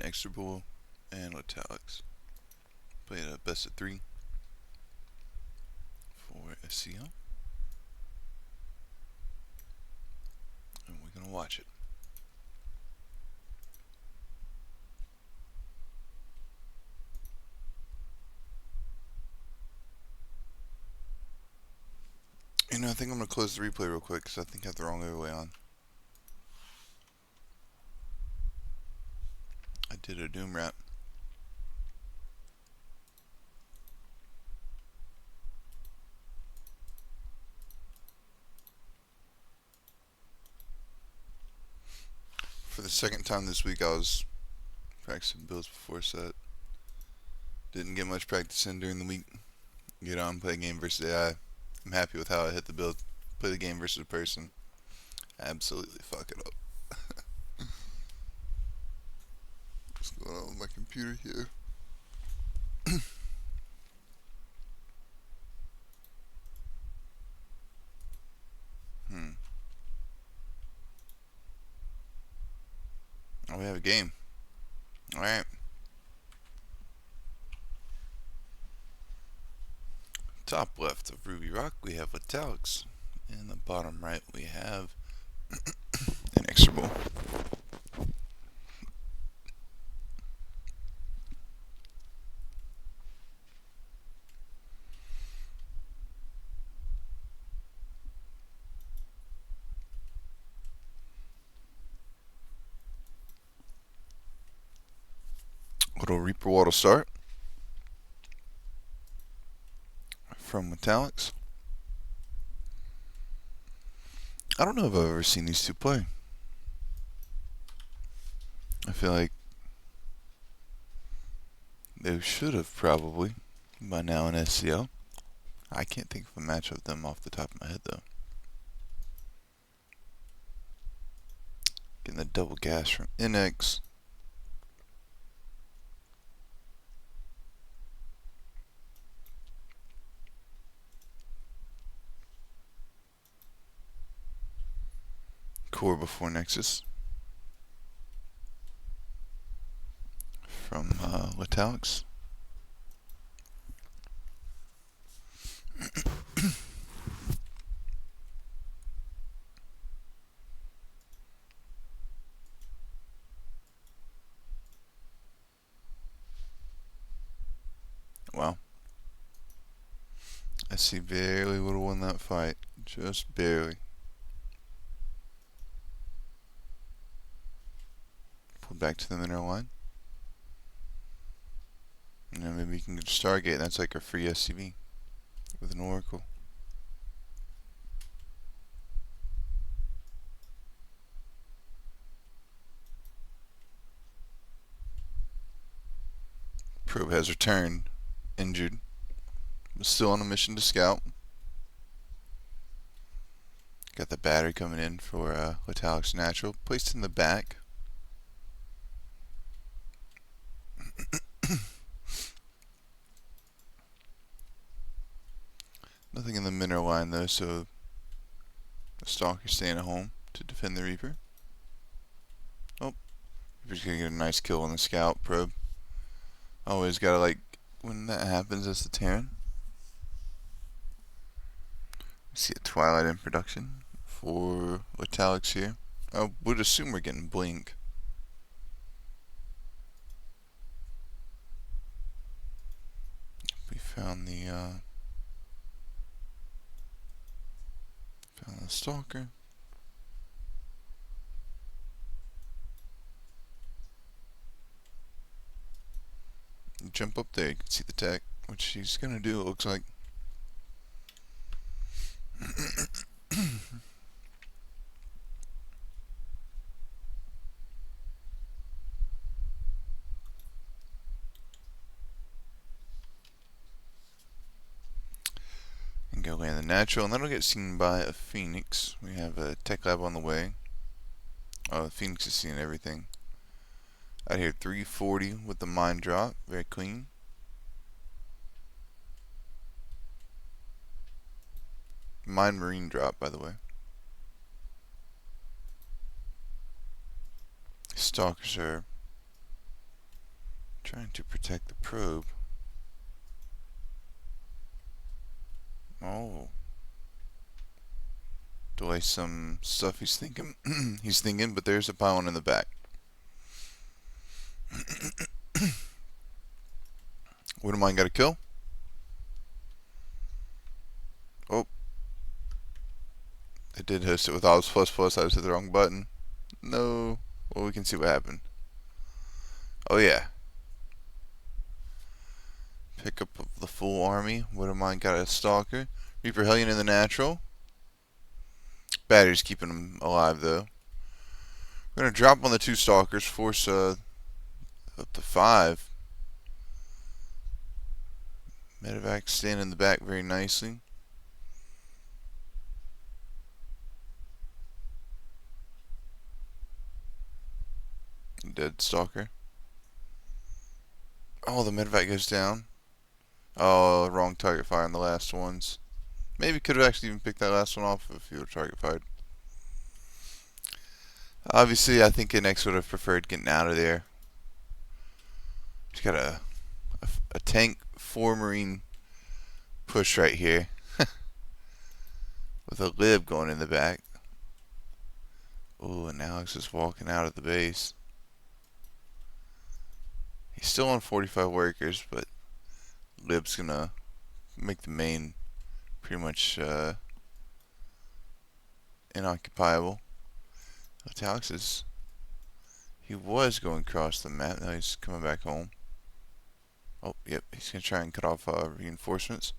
Inexorable and Letalex. Played a best of 3 for SCL. And we're going to watch it. I think I'm going to close the replay real quick because I think I have the wrong overlay on. I did a Doom wrap. For the second time this week, I was practicing builds before set. Didn't get much practice in during the week. Get on, play a game versus AI. I'm happy with how I hit the build. Play the game versus a person. Absolutely fuck it up. What's going on with my computer here? Oh, we have a game. Alright. Top left of Ruby Rock, we have Letalex. In the bottom right, we have Inexorable. Little Reaper Wall to start from Letalex. I don't know if I've ever seen these two play. I feel like they should have probably by now in SCL. I can't think of a match of them off the top of my head though. Getting the double gas from Inex. Core before Nexus from Letalex. Wow. SC barely would have won that fight. Just barely. Pulled back to the mineral line. And then maybe you can get Stargate. That's like a free SCV with an Oracle. Probe has returned, injured, but still on a mission to scout. Got the battery coming in for Letalex Natural, placed in the back. Nothing in the mineral line though, so the Stalker's staying at home to defend the Reaper. Oh, Reaper's gonna get a nice kill on the scout probe. Always gotta like, when that happens, that's the Terran. See a Twilight in production for Letalex here. I would assume we're getting Blink. We found the Stalker. Jump up there, you can see the tech, which she's gonna do, it looks like. And go land the natural, and that'll get seen by a Phoenix. We have a tech lab on the way. Oh, the Phoenix is seeing everything. Out here 340 with the mine drop, very clean. Mine marine drop, by the way. Stalkers are Trying to protect the probe. Oh. Delay some stuff he's thinking. He's thinking, but there's a pylon in the back. Wouldn't mind got a kill. Oh. It did host it with Ops++. I just hit the wrong button. No. Well, we can see what happened. Oh, yeah. Pickup of the full army. Wouldn't mind got a Stalker. Reaper Hellion in the natural. Battery's keeping him alive, though. We're going to drop on the 2 Stalkers. Force up to 5. Medevac staying in the back very nicely. Dead Stalker. Oh, the medevac goes down. Oh, wrong target fire on the last ones. Maybe could have actually even picked that last one off if you would have target fired. Obviously, I think Inex would have preferred getting out of there. He's got a tank 4 Marine push right here. With a lib going in the back. Ooh, and Alex is walking out of the base. He's still on 45 workers, but lib's gonna make the main pretty much inoccupiable. Letalex he was going across the map, now he's coming back home. Oh, yep, he's gonna try and cut off reinforcements.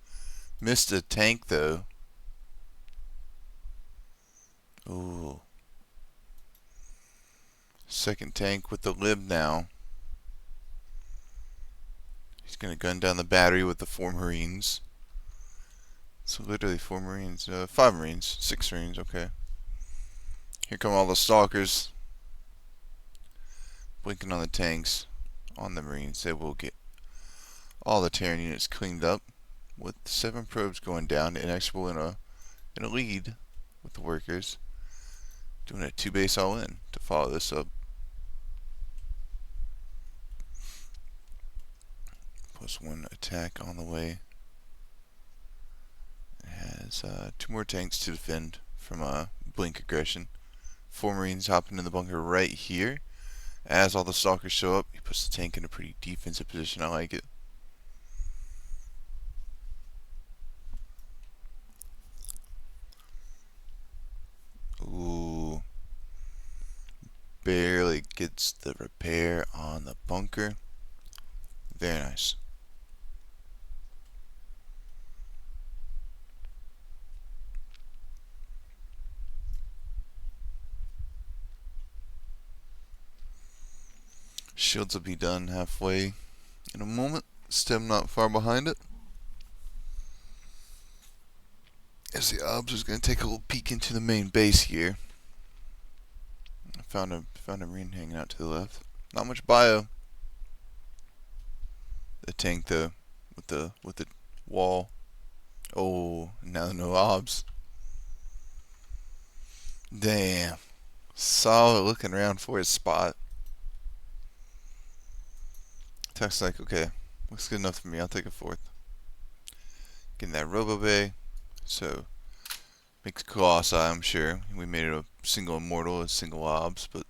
Missed a tank though. Ooh. Second tank with the lib now. He's gonna gun down the battery with the 4 Marines. So literally 4 Marines, 5 Marines, 6 Marines, okay. Here come all the Stalkers. Blinking on the tanks, on the Marines. They will get all the Terran units cleaned up. With 7 probes going down, Inexorable in a lead with the workers. Doing a 2 base all in to follow this up. +1 attack on the way. It has 2 more tanks to defend from blink aggression. 4 Marines hopping in the bunker right here. As all the Stalkers show up, he puts the tank in a pretty defensive position. I like it. Ooh. Barely gets the repair on the bunker. Very nice. Shields will be done halfway in a moment. Stem not far behind it. As the obs is going to take a little peek into the main base here. I found a Marine hanging out to the left. Not much bio. The tank though, with the wall. Oh, now no obs. Damn. Solid looking around for his spot. Tech's like, okay, looks good enough for me. I'll take a 4th. Getting that Robo Bay. So, makes Colossi, I'm sure. We made it a single immortal, a single obs, but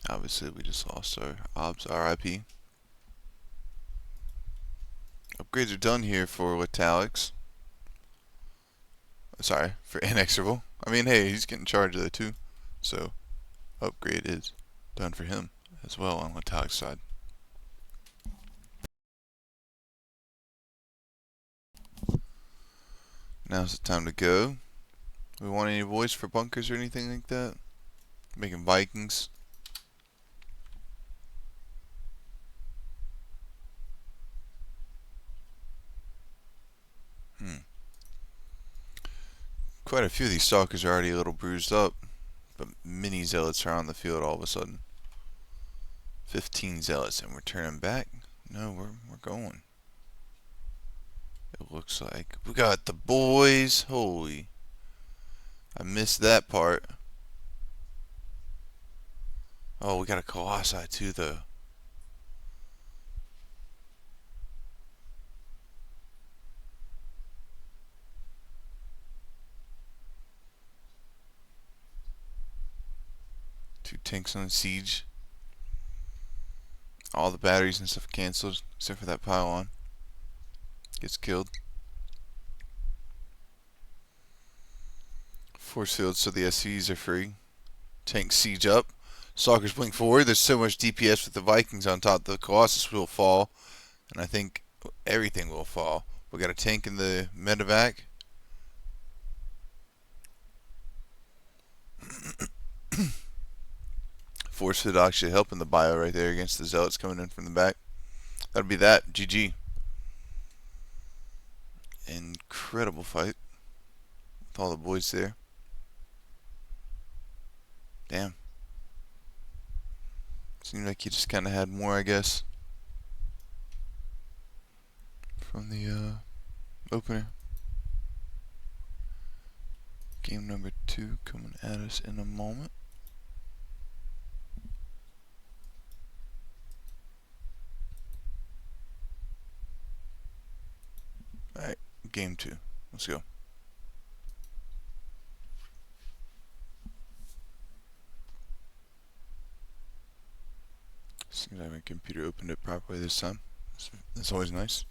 obviously we just lost our obs RIP. Upgrades are done here for Letalex. Sorry, for Inexorable. I mean, hey, he's getting charged of that too. So, upgrade is done for him as well on Letalex's side. Now's the time to go. We want any voice for bunkers or anything like that? Making Vikings. Quite a few of these Stalkers are already a little bruised up, but mini Zealots are on the field all of a sudden. 15 Zealots, and we're turning back? No, we're going. It looks like. We got the boys. Holy. I missed that part. Oh, we got a Colossi too, though. tanks on siege. All the batteries and stuff canceled except for that pylon. Gets killed. Force field, so the SCs are free. Tank siege up. Stalkers blink forward. There's so much DPS with the Vikings on top. The Colossus will fall, and I think everything will fall. We got a tank in the medevac. Force field actually helping the bio right there against the zealots coming in from the back. That'll be that. GG. Incredible fight with all the boys there. Damn. Seemed like he just kind of had more, I guess, from the opener. Game number 2 coming at us in a moment. Alright, game 2. Let's go. Seems like my computer opened it properly this time. That's always nice.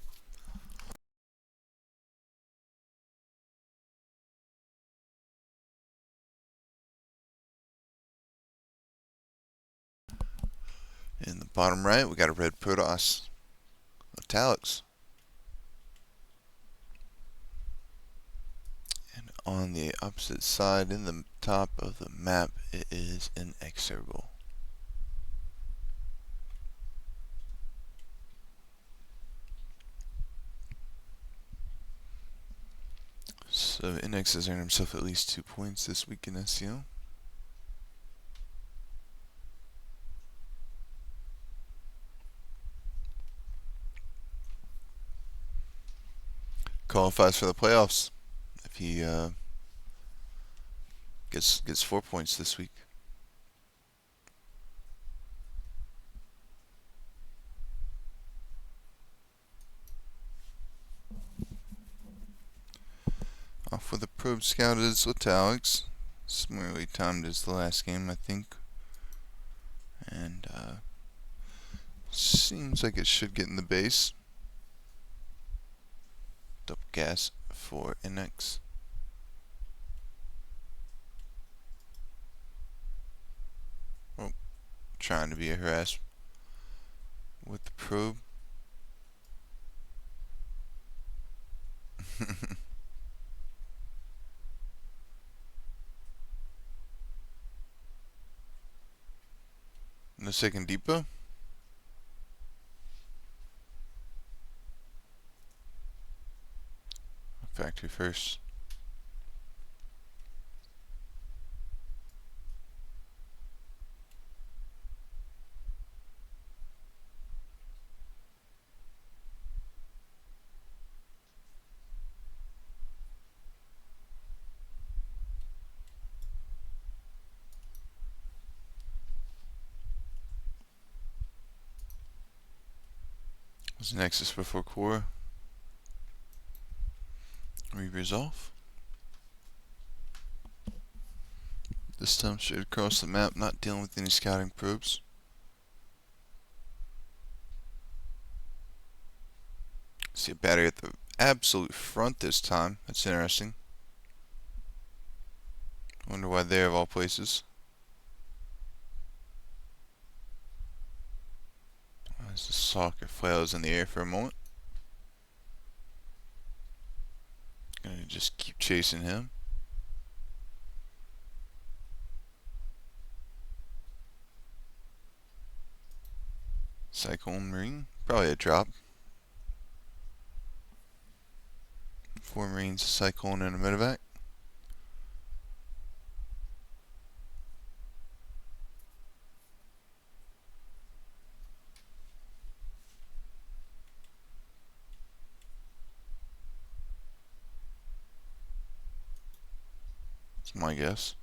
In the bottom right, we got a red Protoss. Letalex. And on the opposite side, in the top of the map, it is Inexorable. So Inex has earned himself at least 2 points this week in SCL. Qualifies for the playoffs if he gets 4 points this week. Off with the probe scout is Letalex. Similarly timed as the last game, I think. And seems like it should get in the base. Double gas for Inex. Oh, trying to be a harass with the probe. No second depot. Factory first. Was Nexus before core. Reavers off. This time straight across the map, not dealing with any scouting probes. See a battery at the absolute front this time. That's interesting. Wonder why there of all places. As the soccer flails in the air for a moment. Gonna just keep chasing him. Cyclone Marine, probably a drop. 4 Marines, a Cyclone, and a medevac. That's my guess.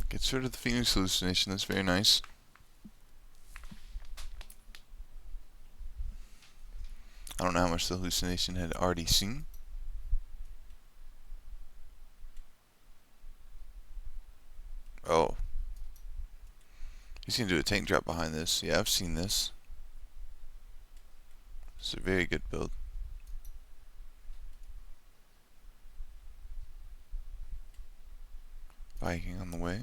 Gets rid of the Phoenix hallucination, that's very nice. much the hallucination had already seen. Oh. He's going to do a tank drop behind this. Yeah, I've seen this. It's a very good build. Viking on the way.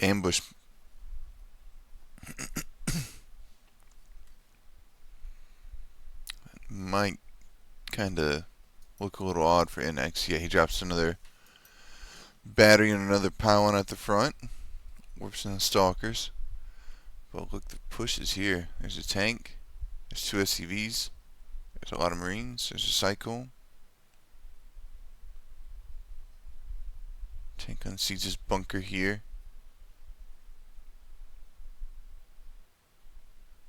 Ambush. Might kind of look a little odd for NX. Yeah, he drops another battery and another pylon at the front. Warps in the stalkers. But look, the push is here. There's a tank. There's 2 SCVs. There's a lot of Marines. There's a cycle. Tank unsieges bunker here.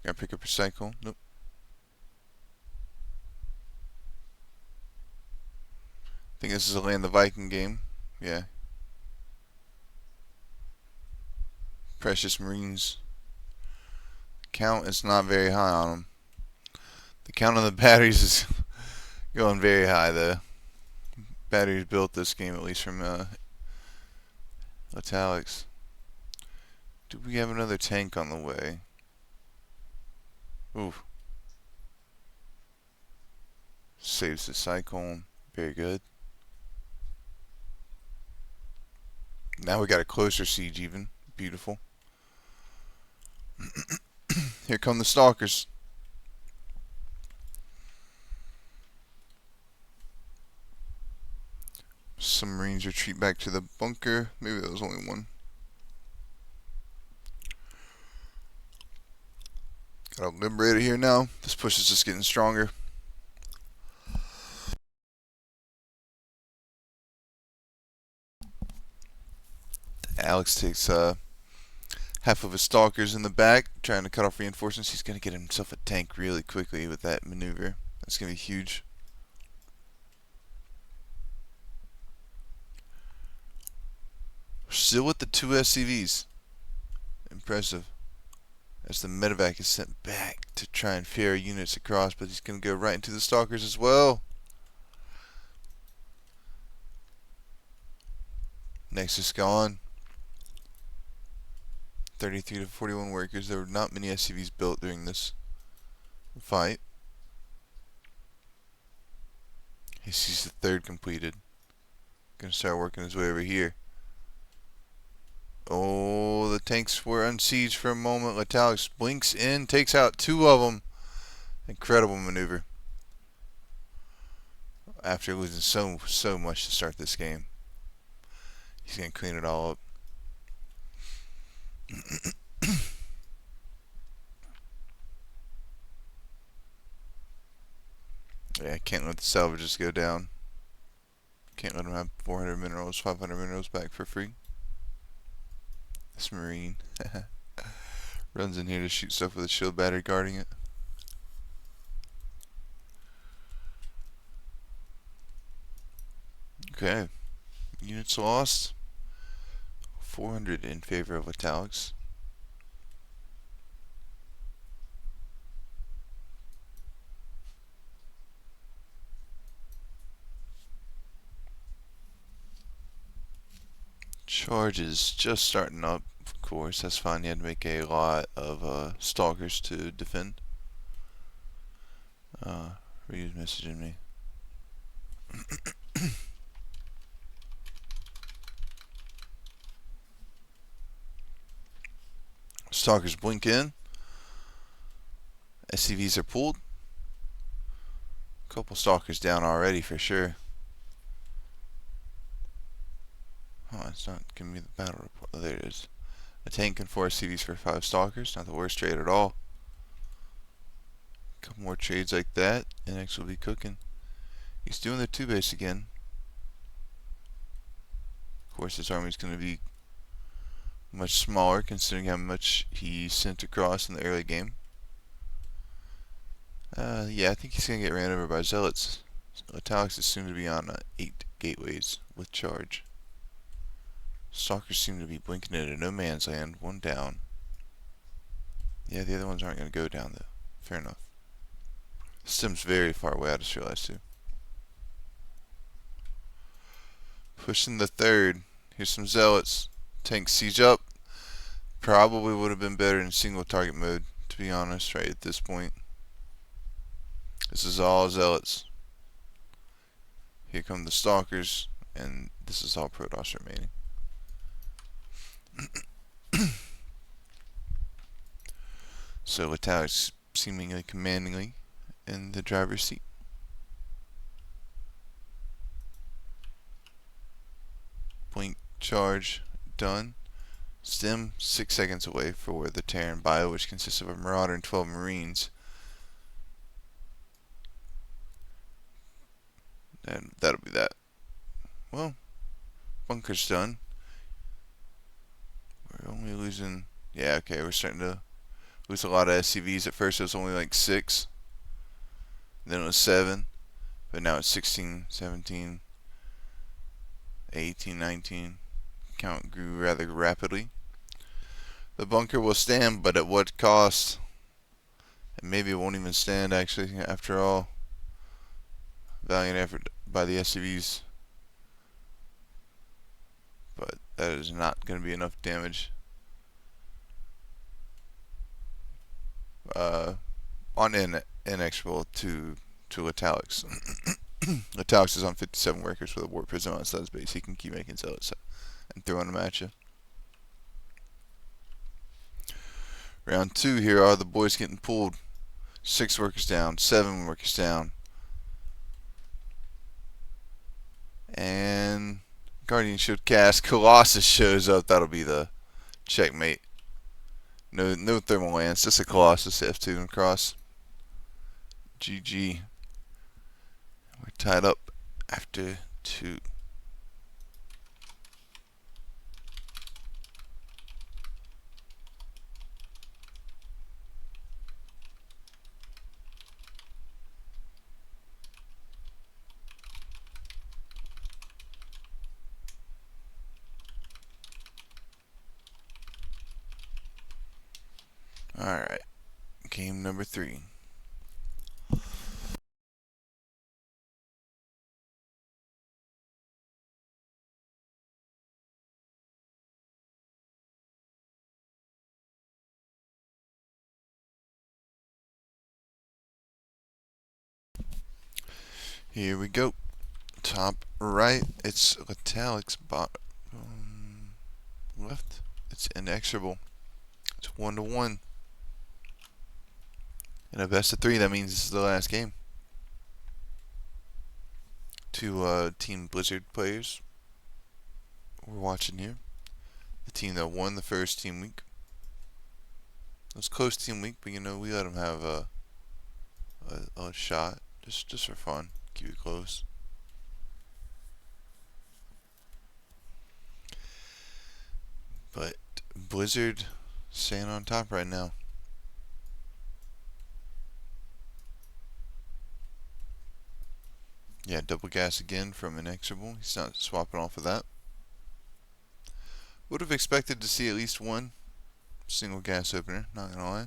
Gotta pick up a cycle. Nope. I think this is a land the Viking game. Yeah. Precious Marines. Count is not very high on them. The count on the batteries is going very high. The batteries built this game, at least from Letalex. Do we have another tank on the way? Ooh. Saves the cycle. Very good. Now we got a closer siege even. Beautiful. Here come the stalkers. Some Marines retreat back to the bunker. Maybe that was only one. Got a liberator here now. This push is just getting stronger. Alex takes half of his stalkers in the back, trying to cut off reinforcements. He's going to get himself a tank really quickly with that maneuver. That's going to be huge. Still with the 2 SCVs. Impressive. As the medevac is sent back to try and ferry units across, but he's going to go right into the stalkers as well. Nexus gone. 33 to 41 workers. There were not many SCVs built during this fight. He sees the 3rd completed. Gonna start working his way over here. Oh, the tanks were unsieged for a moment. Letalex blinks in, takes out 2 of them. Incredible maneuver. After losing so much to start this game. He's gonna clean it all up. Yeah, can't let the salvages go down. Can't let them have 400 minerals, 500 minerals back for free. This Marine runs in here to shoot stuff with a shield battery guarding it. Okay, units lost. 400 in favor of Letalex. Charge is just starting up, of course. That's fine. You had to make a lot of stalkers to defend. Ryu's messaging me. Stalkers blink in. SCVs are pulled. Couple stalkers down already for sure. Oh, it's not giving me the battle report. Oh, there it is. A tank and 4 SCVs for 5 stalkers. Not the worst trade at all. A couple more trades like that, and X will be cooking. He's doing the 2 base again. Of course, this army is going to be much smaller considering how much he sent across in the early game. Yeah, I think he's going to get ran over by zealots. Letalex is soon to be on 8 gateways with charge. Stalkers seem to be blinking into no man's land. 1 down. Yeah, the other ones aren't going to go down, though. Fair enough. Stem's very far away, I just realized, too. Pushing the third. Here's some Zealots. Tank siege up. Probably would have been better in single target mode, to be honest, right at this point. This is all Zealots. Here come the Stalkers, and this is all Protoss remaining. So Letalex seemingly commandingly in the driver's seat. Blink charge done. Stem 6 seconds away for the Terran bio, which consists of a Marauder and 12 Marines. And that'll be that. Well, bunker's done. We're only losing. Yeah, okay, we're starting to lose a lot of SCVs. At first it was only like 6. Then it was 7. But now it's 16, 17, 18, 19. Count grew rather rapidly. The bunker will stand, but at what cost? And maybe it won't even stand, actually, after all. Valiant effort by the SCVs. But that is not going to be enough damage. On Inexorable to Letalex. Letalex is on 57 workers with a Warp Prism on his base. He can keep making Zealots and throwing them at you. Round 2, here are the boys getting pulled. 6 workers down, 7 workers down. And Guardian should cast. Colossus shows up. That'll be the checkmate. No thermal lance, just a Colossus F2 and cross. GG. We're tied up after 2. Alright. Game number 3. Here we go. Top right, it's Letalex. Bottom left, it's Inexorable. It's 1-1. In a best of 3, that means this is the last game. 2 Team Blizzard players we're watching here. The team that won the first team week. It was close team week, but you know, we let them have a shot just for fun. Keep it close. But Blizzard staying on top right now. Yeah, double gas again from Inexorable. He's not swapping off of that. Would have expected to see at least one single gas opener, not gonna lie.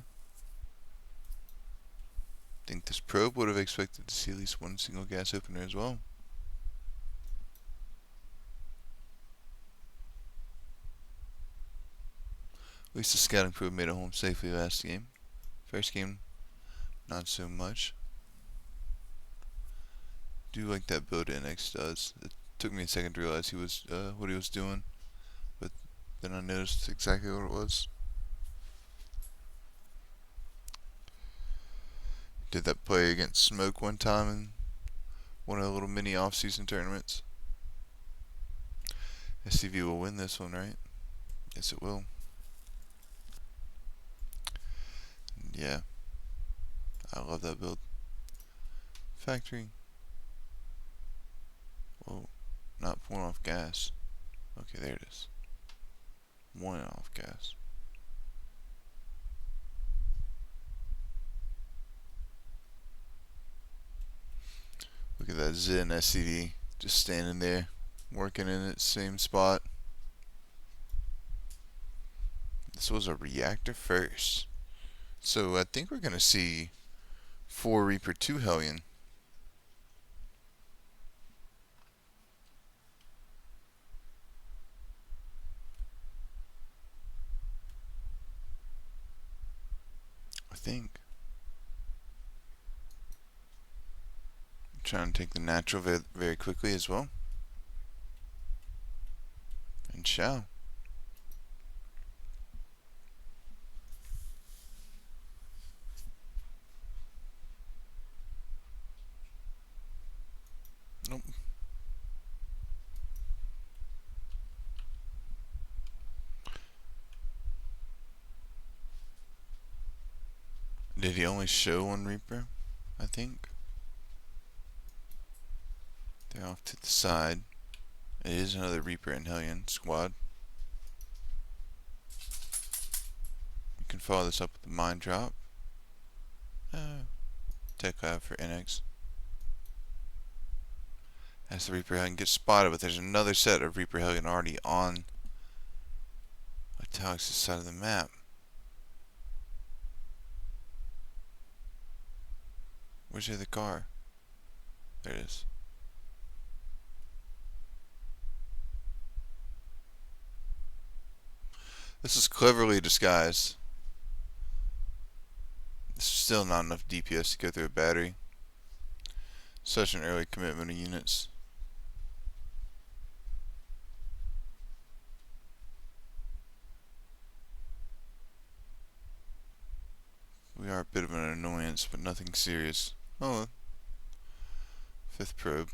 Think this probe would have expected to see at least one single gas opener as well. At least the scouting probe made it home safely last game. First game, not so much. Do like that build Inex does. It took me a second to realize he was what he was doing, but then I noticed exactly what it was. Did that play against Smoke one time in one of the little mini off-season tournaments. SCV will win this one, right? Yes, it will. Yeah, I love that build. Factory. Whoa, not pulling off gas. Okay, there it is. One off gas. Look at that Zen SCV just standing there, working in its same spot. This was a reactor first. So I think we're going to see 4 Reaper, 2 Hellion. I think. I'm trying to take the natural very quickly as well. And shall. Nope. Did he only show 1 Reaper? I think. They're off to the side. It is another Reaper and Hellion squad. You can follow this up with the mine drop. Tech lab for NX. As the Reaper Hellion gets spotted, but there's another set of Reaper Hellion already on Letalex's side of the map. Where's the other car? There it is. This is cleverly disguised. This is still not enough DPS to go through a battery. Such an early commitment of units. We are a bit of an annoyance, but nothing serious. Oh, 5th probe.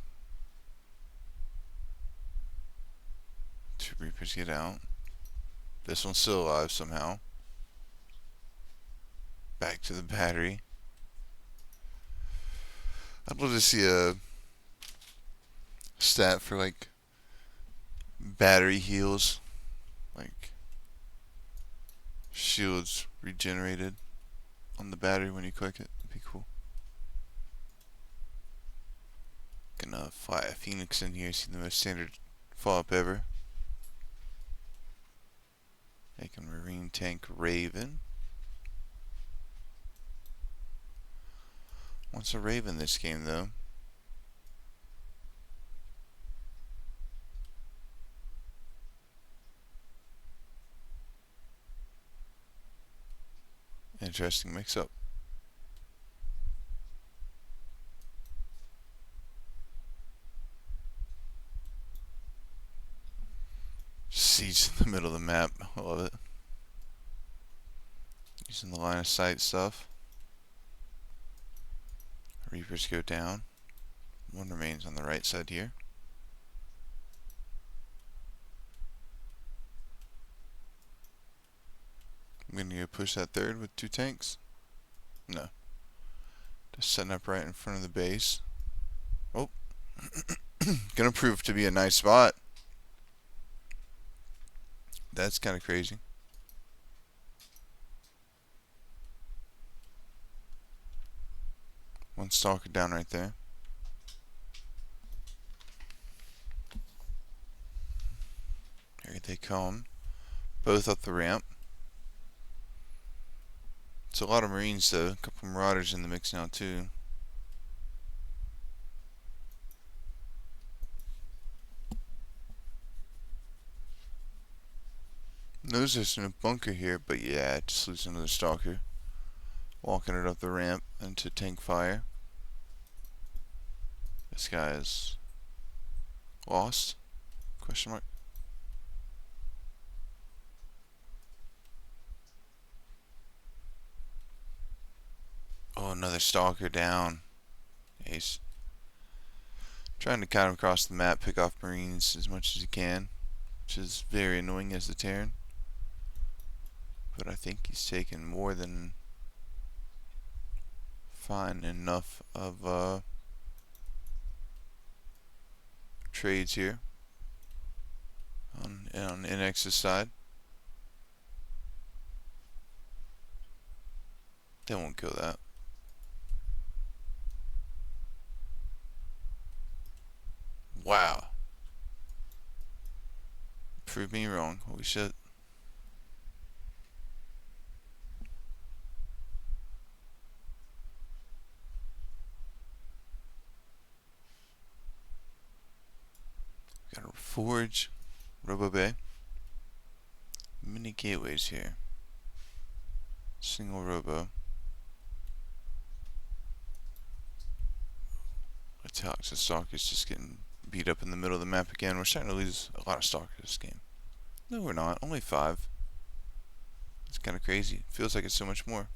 2 Reapers get out. This one's still alive somehow. Back to the battery. I'd love to see a stat for like battery heals, like shields regenerated on the battery when you click it. That'd be cool. Gonna fly a Phoenix in here, see the most standard follow-up ever. Make a Marine tank Raven. Wants a Raven this game though. Interesting mix-up. Siege in the middle of the map. I love it. Using the line of sight stuff. Reapers go down. 1 remains on the right side here. I'm gonna go push that 3rd with 2 tanks. No. Just setting up right in front of the base. Oh. Gonna prove to be a nice spot. That's kind of crazy. One stalker down right there. Here they come. Both up the ramp. It's a lot of Marines though. A couple Marauders in the mix now too. Knows there's a bunker here, but yeah, just lose another stalker. Walking it up the ramp into tank fire. This guy is lost? Question mark. Oh, another stalker down. Ace. Trying to cut him across the map, pick off Marines as much as he can, which is very annoying as the Terran. But I think he's taken more than fine enough of trades here on NX's side. They won't kill that. Wow. Prove me wrong. Holy shit. Got a Forge, Robo Bay. Mini gateways here. Single Robo. Letalex, the Stalker's just getting beat up in the middle of the map again. We're starting to lose a lot of Stalkers this game. No, we're not. Only 5. It's kind of crazy. Feels like it's so much more.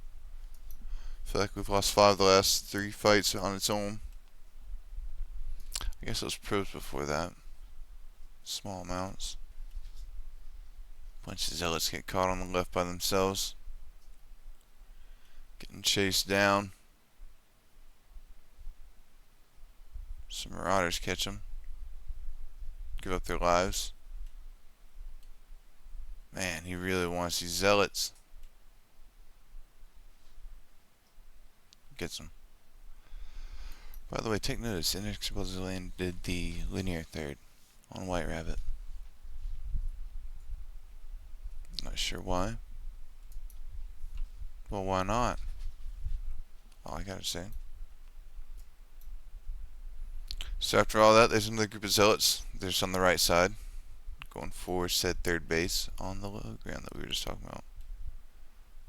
I feel like we've lost 5 of the last 3 fights on its own. I guess those probes before that. Small amounts. Bunch of zealots get caught on the left by themselves. Getting chased down. Some marauders catch them. Give up their lives. Man, he really wants these zealots. Gets them. By the way, take notice, Inexorable did the linear third on White Rabbit. Not sure why. Well, why not? All I gotta say. So after all that, there's another group of zealots. There's on the right side, going for said third base on the low ground that we were just talking about.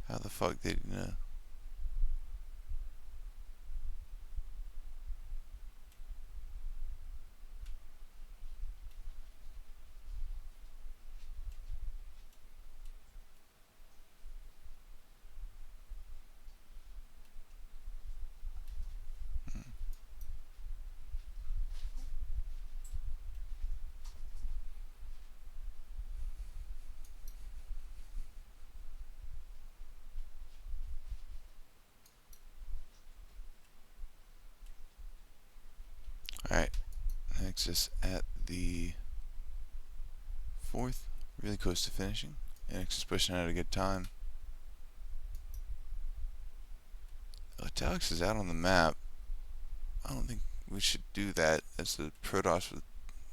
How the fuck did you know? Alright, next is at the 4th, really close to finishing. Next is pushing out a good time. Letalex is out on the map. I don't think we should do that as the Protoss with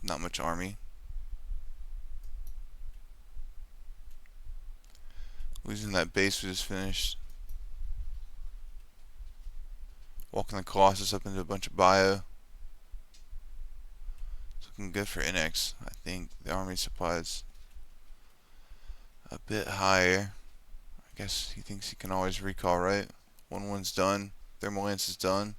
not much army. Losing that base we just finished. Walking the Colossus up into a bunch of bio. It's looking good for Inex. I think the army supplies a bit higher. I guess he thinks he can always recall, right? 1-1's done. Thermal Lance is done.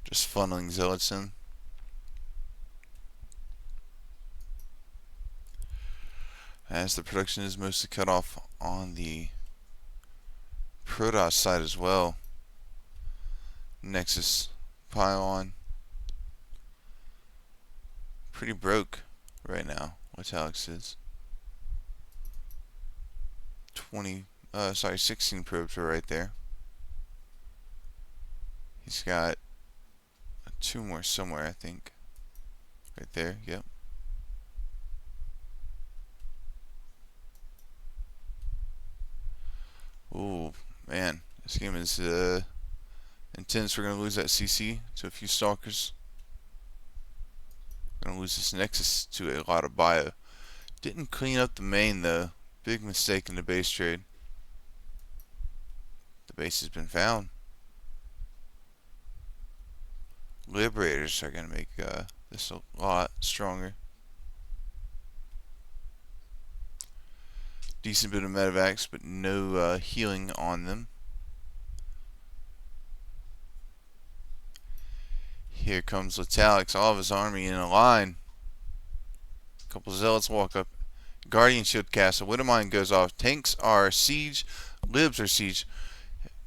Just funneling zealots in. As the production is mostly cut off on the Protoss side as well. Nexus pylon. Pretty broke right now. Letalex is 16 probes are right there. He's got 2 more somewhere, I think. Right there, yep. Ooh, man, this game is intense. We're gonna lose that CC to a few stalkers. We're gonna lose this Nexus to a lot of bio. Didn't clean up the main though. Big mistake in the base trade. The base has been found. Liberators are gonna make this a lot stronger. Decent bit of medevacs, but no healing on them. Here comes Letalex, all of his army in a line. A couple zealots walk up. Guardian shield cast. A Widowmine goes off. Tanks are siege. Libs are siege.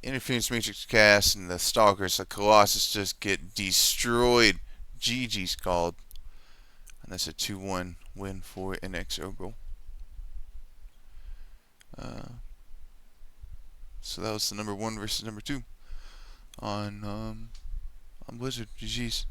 Interference matrix cast, and the stalkers, the Colossus, just get destroyed. GG's called. And that's a 2-1 win for Inexorable. So that was the number 1 versus number 2 on Blizzard. GG's.